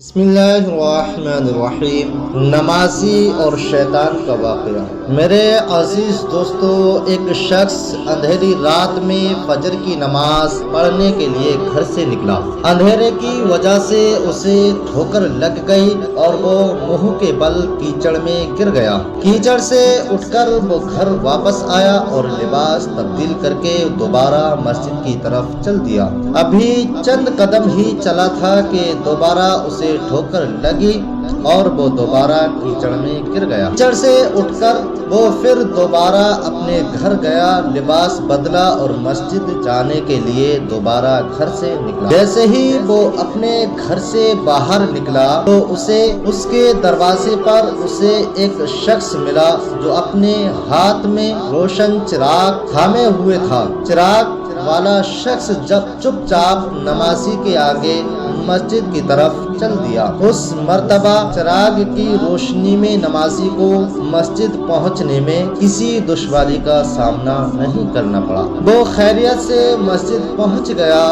بسم اللہ الرحمن الرحیم۔ نمازی اور شیطان کا واقعہ۔ میرے عزیز دوستو، ایک شخص اندھیری رات میں فجر کی نماز پڑھنے کے لیے گھر سے نکلا۔ اندھیرے کی وجہ سے اسے ٹھوکر لگ گئی اور وہ منہ کے بل کیچڑ میں گر گیا۔ کیچڑ سے اٹھ کر وہ گھر واپس آیا اور لباس تبدیل کر کے دوبارہ مسجد کی طرف چل دیا۔ ابھی چند قدم ہی چلا تھا کہ دوبارہ اسے ٹھوکر لگی اور وہ دوبارہ کیچڑ میں گر گیا۔ کیچڑ سے اٹھ کر وہ پھر دوبارہ اپنے گھر گیا، لباس بدلا اور مسجد جانے کے لیے دوبارہ گھر سے نکلا۔ جیسے ہی وہ اپنے گھر سے باہر نکلا تو اس کے دروازے پر اسے ایک شخص ملا جو اپنے ہاتھ میں روشن چراغ تھامے ہوئے تھا۔ چراغ والا شخص جب چپ چاپ نمازی کے آگے مسجد کی طرف چل دیا۔ اس مرتبہ چراغ کی روشنی میں نمازی کو مسجد پہنچنے میں کسی دشواری کا سامنا نہیں کرنا پڑا۔ وہ خیریت سے مسجد پہنچ گیا۔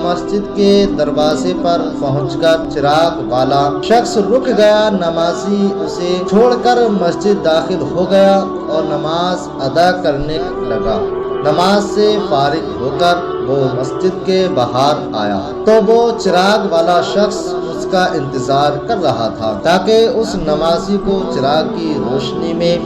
مسجد کے دروازے پر پہنچ کر چراغ والا شخص رک گیا۔ نمازی اسے چھوڑ کر مسجد داخل ہو گیا اور نماز ادا کرنے لگا۔ نماز سے فارغ ہو کر وہ مسجد کے باہر آیا تو وہ چراغ والا شخص اس کا انتظار کر رہا تھا تاکہ اس نمازی کو چراغ کی روشنی میں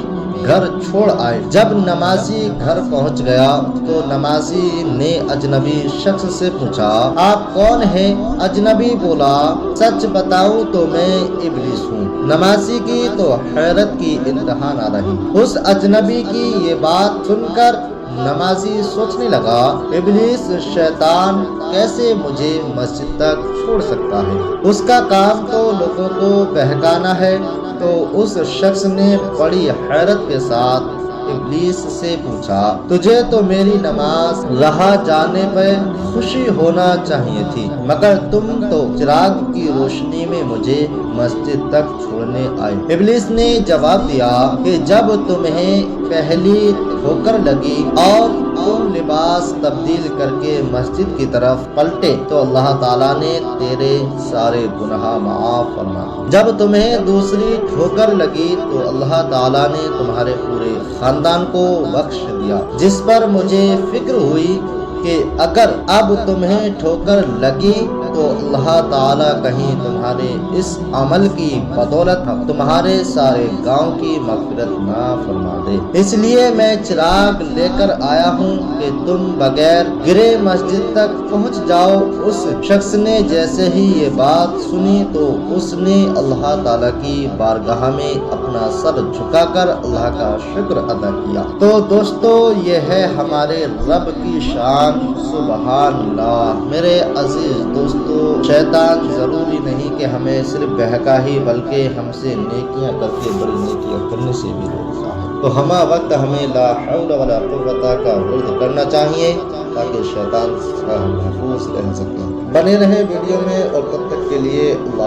گھر چھوڑ آئے۔ جب نمازی گھر پہنچ گیا تو نمازی نے اجنبی شخص سے پوچھا، آپ کون ہیں؟ اجنبی بولا، سچ بتاؤں تو میں ابلیس ہوں۔ نمازی کی تو حیرت کی انتہا نہ رہی۔ اس اجنبی کی یہ بات سن کر نمازی سوچنے لگا، ابلیس شیطان کیسے مجھے مسجد تک چھوڑ سکتا ہے؟ اس کا کام تو لوگوں کو بہکانا ہے۔ تو اس شخص نے بڑی حیرت کے ساتھ ابلیس سے پوچھا، تجھے تو میری نماز رہا جانے پہ خوشی ہونا چاہیے تھی، مگر تم تو چراغ کی روشنی میں مجھے مسجد تک چھوڑنے آئے۔ ابلیس نے جواب دیا کہ جب تمہیں پہلی ٹھوکر لگی اور تم لباس تبدیل کر کے مسجد کی طرف پلٹے تو اللہ تعالیٰ نے تیرے سارے گناہ معاف فرما۔ جب تمہیں دوسری ٹھوکر لگی تو اللہ تعالیٰ نے تمہارے پورے خاندان کو بخش دیا، جس پر مجھے فکر ہوئی کہ اگر اب تمہیں ٹھوکر لگی تو اللہ تعالیٰ کہیں تمہارے اس عمل کی بدولت تمہارے سارے گاؤں کی مغفرت نہ فرما دے۔ اس لیے میں چراغ لے کر آیا ہوں کہ تم بغیر گرے مسجد تک پہنچ جاؤ۔ اس شخص نے جیسے ہی یہ بات سنی تو اس نے اللہ تعالیٰ کی بارگاہ میں اپنا سر جھکا کر اللہ کا شکر ادا کیا۔ تو دوستو، یہ ہے ہمارے رب کی شان، سبحان اللہ۔ میرے عزیز دوستو، شیطان ضروری نہیں کہ ہمیں صرف بہکا ہی، بلکہ ہم سے نیکیاں کر کے بڑی نیکیاں کرنے سے بھی روکتا ہے۔ تو ہمہ وقت ہمیں لا حول ولا قوت کا ورد کرنا چاہیے تاکہ شیطان سے ہم محفوظ رہ سکیں۔ بنے رہے ویڈیو میں اور تب تک کے لیے اللہ